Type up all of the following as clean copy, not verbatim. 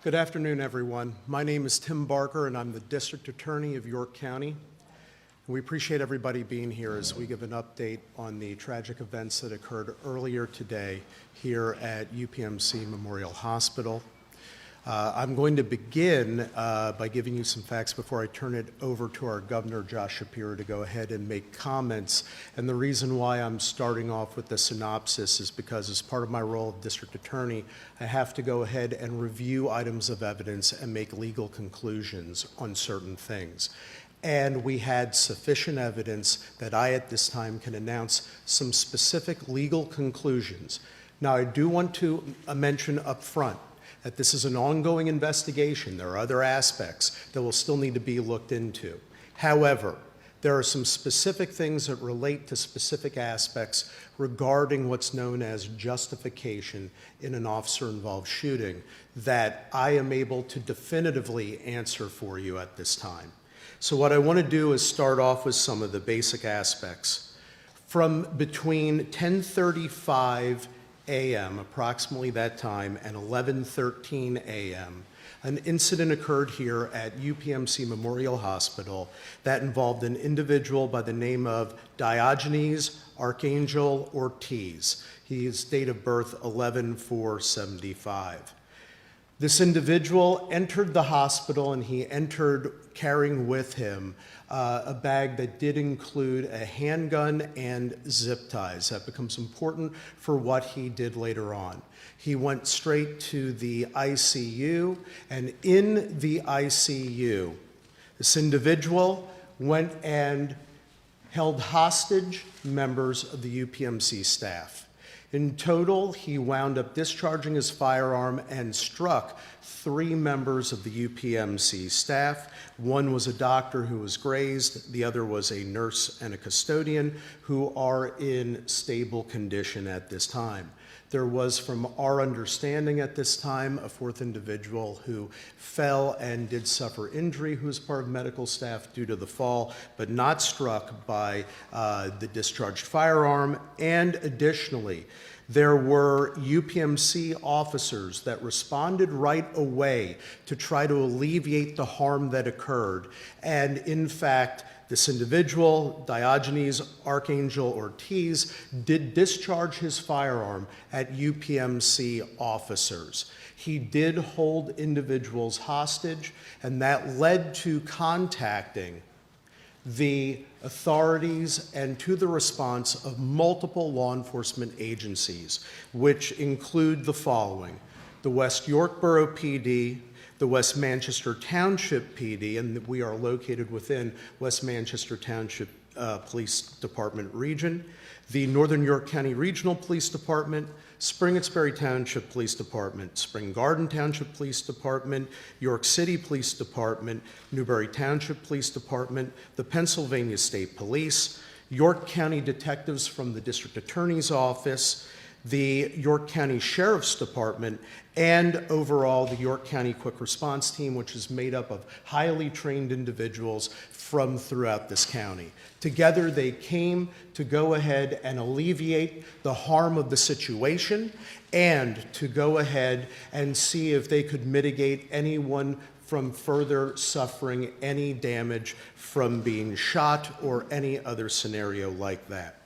Good afternoon, everyone. My name is Tim Barker, and I'm the District Attorney of York County. We appreciate everybody being here as we give an update on the tragic events that occurred earlier today here at UPMC Memorial Hospital. I'm going to begin by giving you some facts before I turn it over to our Governor, Josh Shapiro, to go ahead and make comments. And the reason why I'm starting off with the synopsis is because as part of my role of District Attorney, I have to go ahead and review items of evidence and make legal conclusions on certain things. And we had sufficient evidence that I, at this time, can announce some specific legal conclusions. Now, I do want to mention up front that this is an ongoing investigation. There are other aspects that will still need to be looked into. However, there are some specific things that relate to specific aspects regarding what's known as justification in an officer-involved shooting that I am able to definitively answer for you at this time. So what I want to do is start off with some of the basic aspects. From between 10:35 a.m., approximately that time, and 11:13 a.m., an incident occurred here at UPMC Memorial Hospital that involved an individual by the name of Diogenes Archangel Ortiz. His date of birth 11/4/75. This individual entered the hospital, and he entered carrying with him a bag that did include a handgun and zip ties. That becomes important for what he did later on. He went straight to the ICU, and in the ICU, this individual went and held hostage members of the UPMC staff. In total, he wound up discharging his firearm and struck 3 members of the UPMC staff. One was a doctor who was grazed, the other was a nurse and a custodian who are in stable condition at this time. There was, from our understanding at this time, a 4th individual who fell and did suffer injury, who was part of medical staff due to the fall, but not struck by the discharged firearm. And additionally, there were UPMC officers that responded right away to try to alleviate the harm that occurred. And in fact, this individual, Diogenes Archangel Ortiz, did discharge his firearm at UPMC officers. He did hold individuals hostage, and that led to contacting the authorities and to the response of multiple law enforcement agencies, which include the following: the West York Borough PD, the West Manchester Township PD, and we are located within West Manchester Township Police Department region, the Northern York County Regional Police Department, Spring-Exbury Township Police Department, Spring Garden Township Police Department, York City Police Department, Newbury Township Police Department, the Pennsylvania State Police, York County detectives from the District Attorney's Office, the York County Sheriff's Department, and overall the York County Quick Response Team, which is made up of highly trained individuals from throughout this county. Together, they came to go ahead and alleviate the harm of the situation and to go ahead and see if they could mitigate anyone from further suffering any damage from being shot or any other scenario like that.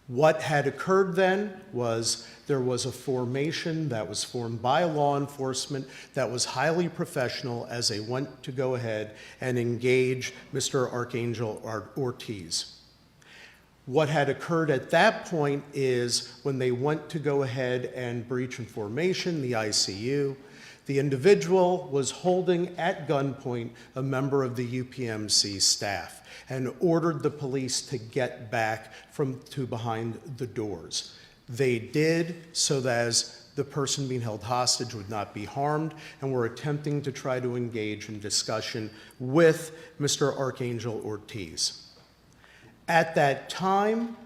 What had occurred then was there was a formation that was formed by law enforcement that was highly professional as they went to go ahead and engage Mr. Archangel Ortiz. What had occurred at that point is when they went to go ahead and breach in formation, the ICU, the individual was holding at gunpoint a member of the UPMC staff and ordered the police to get back to behind the doors. They did, so that as the person being held hostage would not be harmed, and were attempting to try to engage in discussion with Mr. Archangel Ortiz. At that time,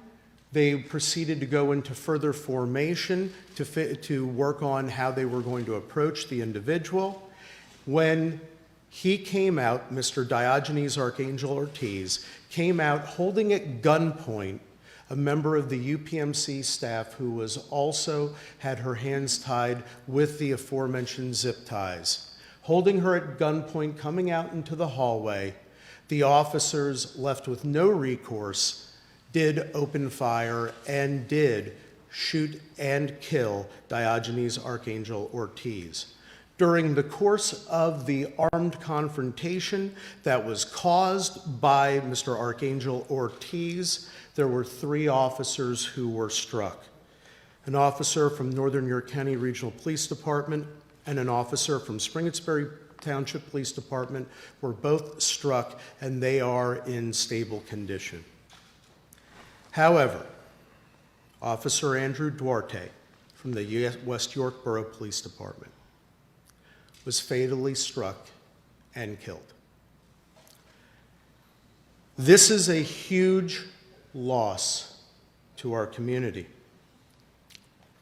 they proceeded to go into further formation to work on how they were going to approach the individual. When he came out, Mr. Diogenes Archangel Ortiz came out holding at gunpoint a member of the UPMC staff who was also had her hands tied with the aforementioned zip ties. Holding her at gunpoint, coming out into the hallway, the officers, left with no recourse, did open fire and did shoot and kill Diogenes Archangel Ortiz. During the course of the armed confrontation that was caused by Mr. Archangel Ortiz, there were 3 officers who were struck. An officer from Northern York County Regional Police Department and an officer from Springettsbury Township Police Department were both struck, and they are in stable condition. However, Officer Andrew Duarte from the West York Borough Police Department was fatally struck and killed. This is a huge loss to our community.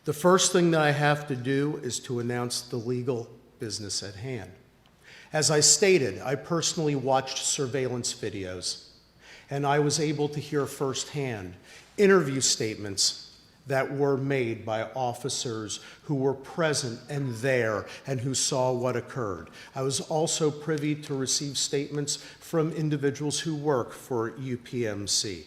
The first thing that I have to do is to announce the legal business at hand. As I stated, I personally watched surveillance videos, and I was able to hear firsthand interview statements that were made by officers who were present and there and who saw what occurred. I was also privy to receive statements from individuals who work for UPMC.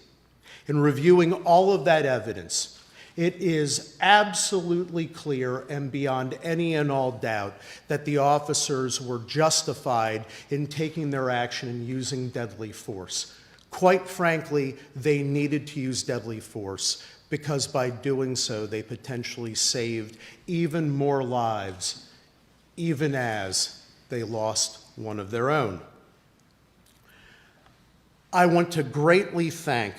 In reviewing all of that evidence, it is absolutely clear and beyond any and all doubt that the officers were justified in taking their action and using deadly force. Quite frankly, they needed to use deadly force because by doing so, they potentially saved even more lives, even as they lost one of their own. I want to greatly thank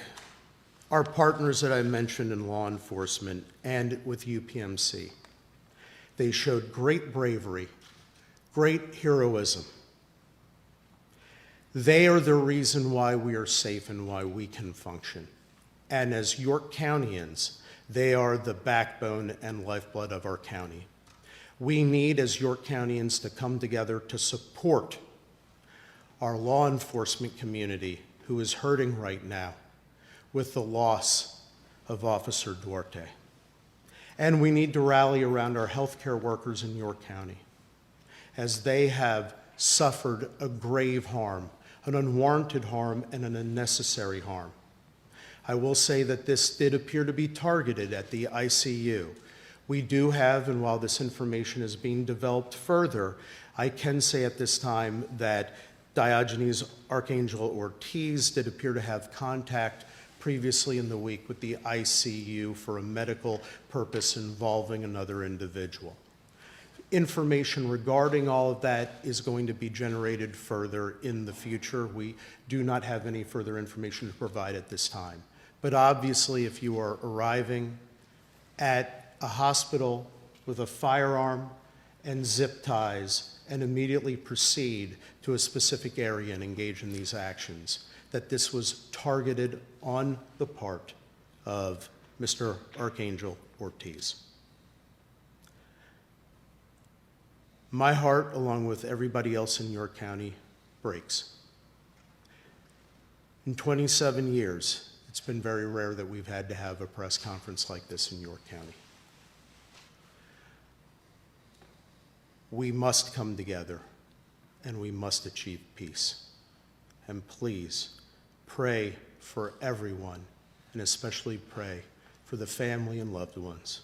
our partners that I mentioned in law enforcement and with UPMC. They showed great bravery, great heroism. They are the reason why we are safe and why we can function. And as York Countyans, they are the backbone and lifeblood of our county. We need, as York Countyans, to come together to support our law enforcement community who is hurting right now with the loss of Officer Duarte. And we need to rally around our healthcare workers in York County as they have suffered a grave harm, an unwarranted harm, and an unnecessary harm. I will say that this did appear to be targeted at the ICU. We do have, and while this information is being developed further, I can say at this time that Diogenes Archangel Ortiz did appear to have contact previously in the week with the ICU for a medical purpose involving another individual. Information regarding all of that is going to be generated further in the future. We do not have any further information to provide at this time. But obviously, if you are arriving at a hospital with a firearm and zip ties and immediately proceed to a specific area and engage in these actions, that this was targeted on the part of Mr. Archangel Ortiz. My heart, along with everybody else in York County, breaks. In 27 years, it's been very rare that we've had to have a press conference like this in York County. We must come together and we must achieve peace. And please pray for everyone, and especially pray for the family and loved ones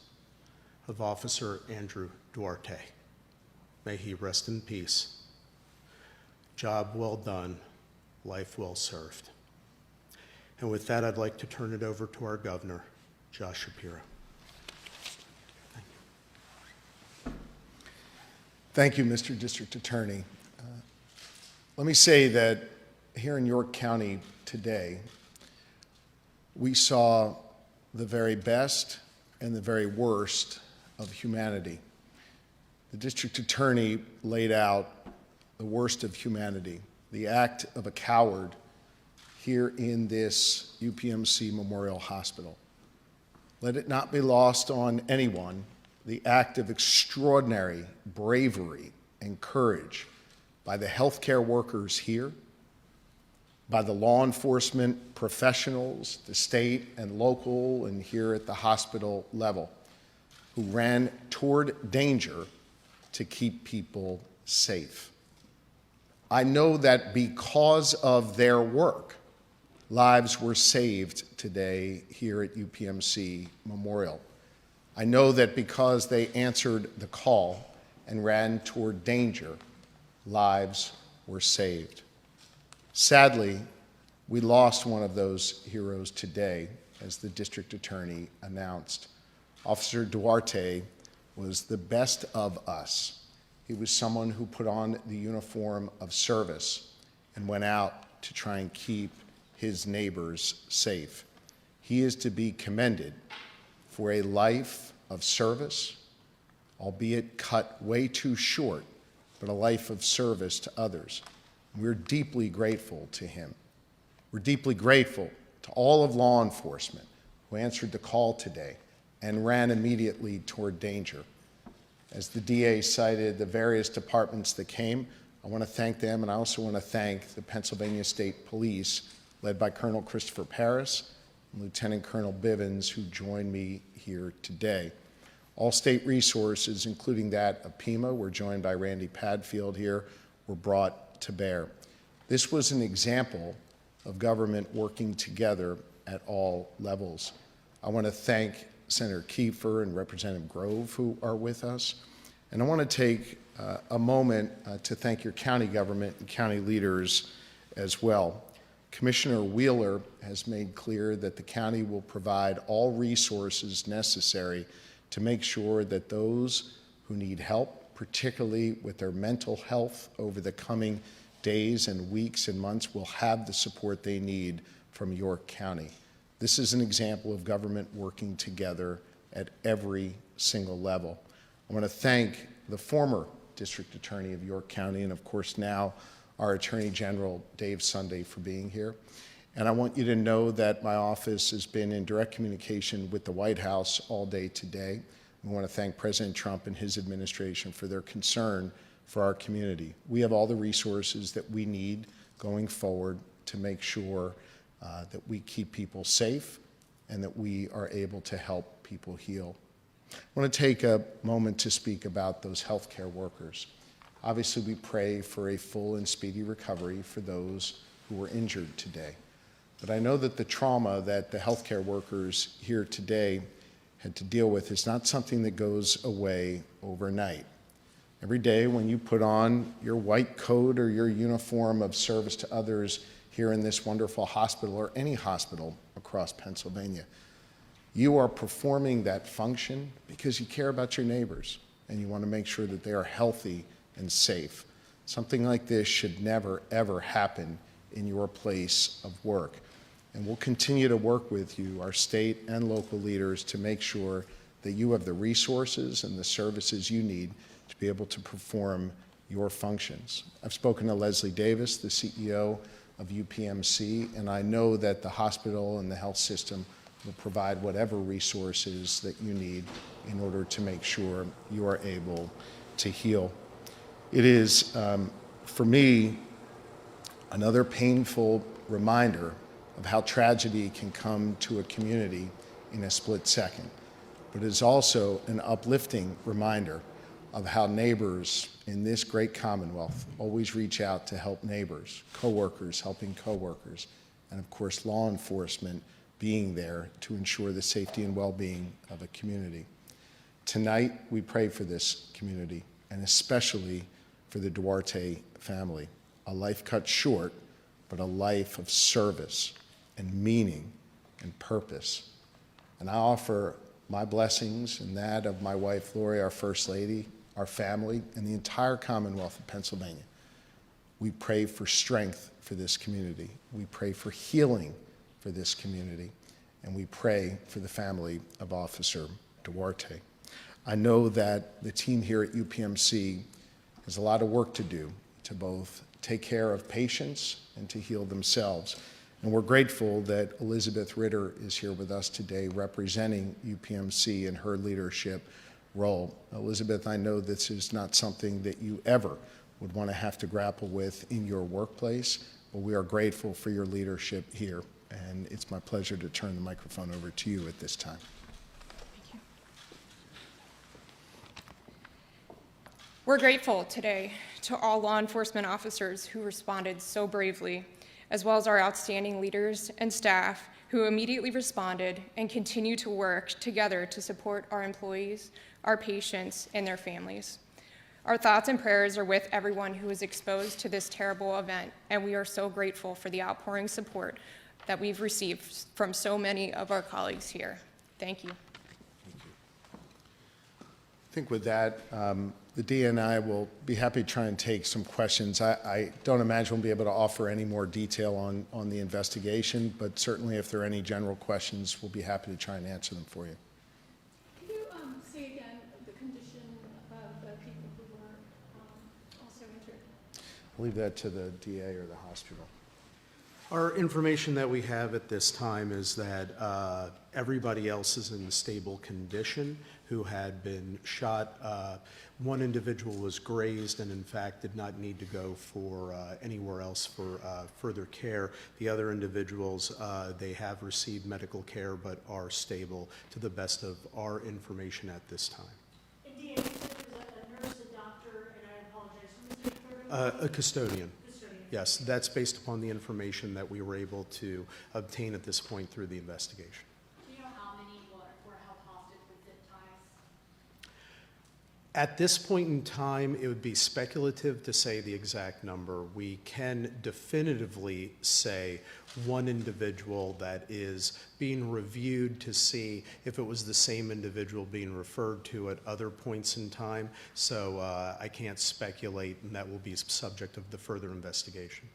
of Officer Andrew Duarte. May he rest in peace. Job well done, life well served. And with that, I'd like to turn it over to our governor, Josh Shapiro. Thank you, Mr. District Attorney. Let me say that here in York County today, we saw the very best and the very worst of humanity. The District Attorney laid out the worst of humanity, the act of a coward here in this UPMC Memorial Hospital. Let it not be lost on anyone the act of extraordinary bravery and courage by the healthcare workers here, by the law enforcement professionals, the state and local and here at the hospital level, who ran toward danger to keep people safe. I know that because of their work, lives were saved today here at UPMC Memorial. I know that because they answered the call and ran toward danger, lives were saved. Sadly, we lost one of those heroes today, as the district attorney announced. Officer Duarte was the best of us. He was someone who put on the uniform of service and went out to try and keep his neighbors safe. He is to be commended for a life of service, albeit cut way too short, but a life of service to others. We're deeply grateful to him. We're deeply grateful to all of law enforcement who answered the call today and ran immediately toward danger. As the DA cited the various departments that came, I want to thank them, and I also want to thank the Pennsylvania State Police, led by Colonel Christopher Paris and Lieutenant Colonel Bivens, who joined me here today. All state resources, including that of PEMA, we're joined by Randy Padfield here, were brought to bear. This was an example of government working together at all levels. I want to thank Senator Kiefer and Representative Grove, who are with us. And I want to take a moment to thank your county government and county leaders as well. Commissioner Wheeler has made clear that the county will provide all resources necessary to make sure that those who need help, particularly with their mental health over the coming days and weeks and months, will have the support they need from York County. This is an example of government working together at every single level. I want to thank the former District Attorney of York County and, of course, now our Attorney General, Dave Sunday, for being here. And I want you to know that my office has been in direct communication with the White House all day today. We want to thank President Trump and his administration for their concern for our community. We have all the resources that we need going forward to make sure that we keep people safe and that we are able to help people heal. I want to take a moment to speak about those healthcare workers. Obviously, we pray for a full and speedy recovery for those who were injured today. But I know that the trauma that the healthcare workers here today had to deal with is not something that goes away overnight. Every day when you put on your white coat or your uniform of service to others here in this wonderful hospital or any hospital across Pennsylvania, you are performing that function because you care about your neighbors and you want to make sure that they are healthy and safe. Something like this should never, ever happen in your place of work. And we'll continue to work with you, our state and local leaders, to make sure that you have the resources and the services you need to be able to perform your functions. I've spoken to Leslie Davis, the CEO of UPMC, and I know that the hospital and the health system will provide whatever resources that you need in order to make sure you are able to heal. It is, for me, another painful reminder of how tragedy can come to a community in a split second. But it is also an uplifting reminder of how neighbors in this great Commonwealth always reach out to help neighbors, coworkers helping coworkers, and of course law enforcement being there to ensure the safety and well-being of a community. Tonight, we pray for this community, and especially for the Duarte family. A life cut short, but a life of service and meaning and purpose. And I offer my blessings and that of my wife, Lori, our First Lady, our family, and the entire Commonwealth of Pennsylvania. We pray for strength for this community. We pray for healing for this community. And we pray for the family of Officer Duarte. I know that the team here at UPMC has a lot of work to do to both take care of patients and to heal themselves. And we're grateful that Elizabeth Ritter is here with us today representing UPMC in her leadership role. Elizabeth, I know this is not something that you ever would want to have to grapple with in your workplace, Well, we are grateful for your leadership here, and it's my pleasure to turn the microphone over to you at this time. Thank you. We're grateful today to all law enforcement officers who responded so bravely, as well as our outstanding leaders and staff who immediately responded and continue to work together to support our employees, our patients, and their families. Our thoughts and prayers are with everyone who was exposed to this terrible event, and we are so grateful for the outpouring support that we've received from so many of our colleagues here. Thank you. I think with that, the DA and I will be happy to try and take some questions. I don't imagine we'll be able to offer any more detail on the investigation, but certainly if there are any general questions, we'll be happy to try and answer them for you. Can you say again the condition of the people who were also injured? I'll leave that to the DA or the hospital. Our information that we have at this time is that everybody else is in stable condition who had been shot. One individual was grazed and in fact did not need to go for anywhere else for further care. The other individuals, they have received medical care but are stable to the best of our information at this time. And DA, you said there was a nurse, a doctor, and I apologize, who was the third one? A custodian. Custodian. Yes, that's based upon the information that we were able to obtain at this point through the investigation. Do you know how many were held hostage with zip ties? At this point in time, it would be speculative to say the exact number. We can definitively say one individual that is being reviewed to see if it was the same individual being referred to at other points in time. So I can't speculate, and that will be subject of the further investigation.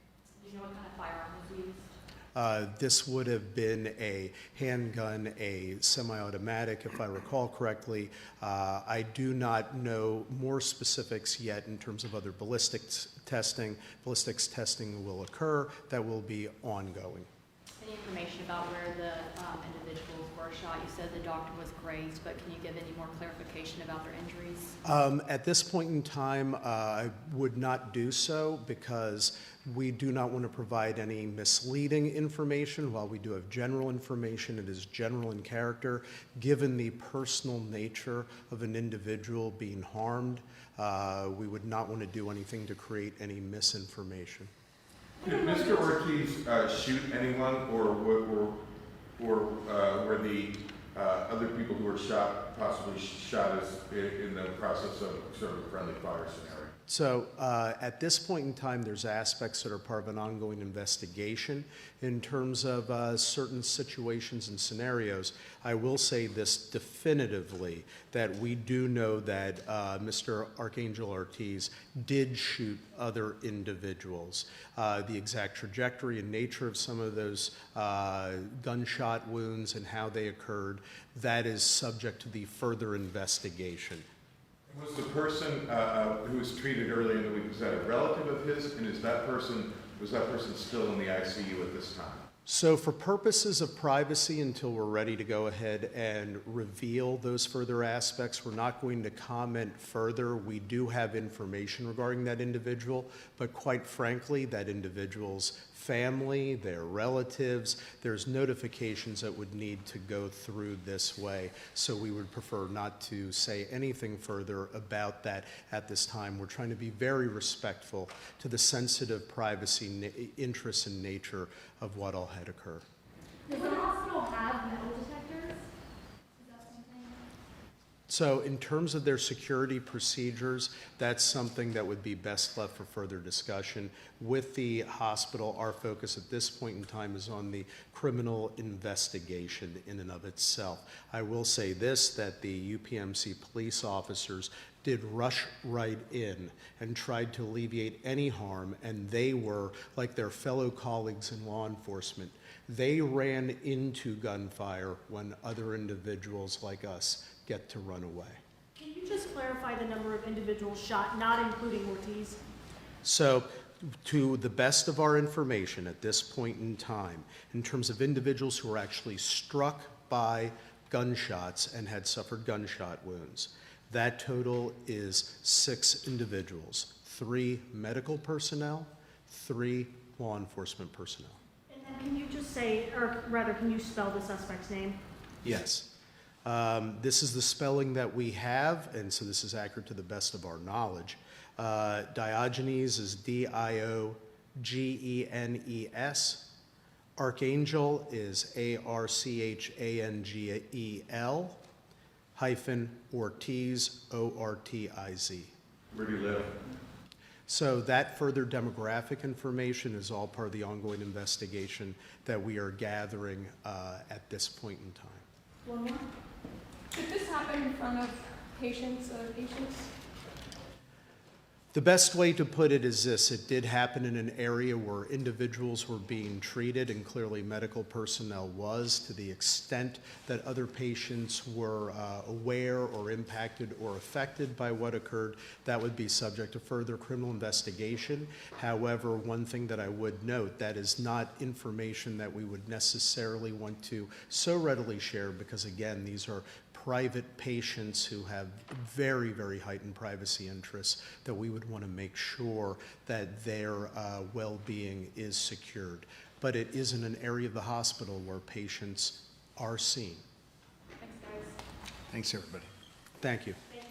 Do you know what kind of firearm was used? This would have been a handgun, a semi-automatic, if I recall correctly. I do not know more specifics yet in terms of other ballistics testing. Ballistics testing will occur. That will be ongoing. Any information about where the individuals were shot? You said the doctor was grazed, but can you give any more clarification about their injuries? At this point in time, I would not do so because we do not want to provide any misleading information. While we do have general information, it is general in character. Given the personal nature of an individual being harmed, we would not want to do anything to create any misinformation. Did Mr. Ortiz shoot anyone, or were the other people who were shot possibly shot as in the process of sort of a friendly fire scenario? So at this point in time, there's aspects that are part of an ongoing investigation. In terms of certain situations and scenarios, I will say this definitively, that we do know that Mr. Archangel Ortiz did shoot other individuals. The exact trajectory and nature of some of those gunshot wounds and how they occurred, that is subject to the further investigation. Was the person who was treated earlier in the week, was that a relative of his, and was that person still in the ICU at this time? So for purposes of privacy, until we're ready to go ahead and reveal those further aspects, we're not going to comment further. We do have information regarding that individual, but quite frankly, that individual's family, their relatives, there's notifications that would need to go through this way. So we would prefer not to say anything further about that at this time. We're trying to be very respectful to the sensitive privacy interests and nature of what all had occurred. Does the hospital have metal detectors? Is that something? So in terms of their security procedures, that's something that would be best left for further discussion. With the hospital, our focus at this point in time is on the criminal investigation in and of itself. I will say this, that the UPMC police officers did rush right in and tried to alleviate any harm, and they were, like their fellow colleagues in law enforcement, they ran into gunfire when other individuals like us get to run away. Can you just clarify the number of individuals shot, not including Ortiz? So, to the best of our information at this point in time, in terms of individuals who were actually struck by gunshots and had suffered gunshot wounds, that total is 6 individuals, 3 medical personnel, 3 law enforcement personnel. And then can you just say, or rather, can you spell the suspect's name? Yes. This is the spelling that we have, and so this is accurate to the best of our knowledge. Diogenes is Diogenes. Archangel is Archangel hyphen Ortiz, Ortiz. Where do you live? So that further demographic information is all part of the ongoing investigation that we are gathering at this point in time. One more? Did this happen in front of patients? The best way to put it is this: it did happen in an area where individuals were being treated, and clearly medical personnel was, to the extent that other patients were aware or impacted or affected by what occurred. That would be subject to further criminal investigation. However, one thing that I would note, that is not information that we would necessarily want to so readily share, because again, these are private patients who have very, very heightened privacy interests that we would want to make sure that their well-being is secured. But it is in an area of the hospital where patients are seen. Thanks, guys. Thanks, everybody. Thank you.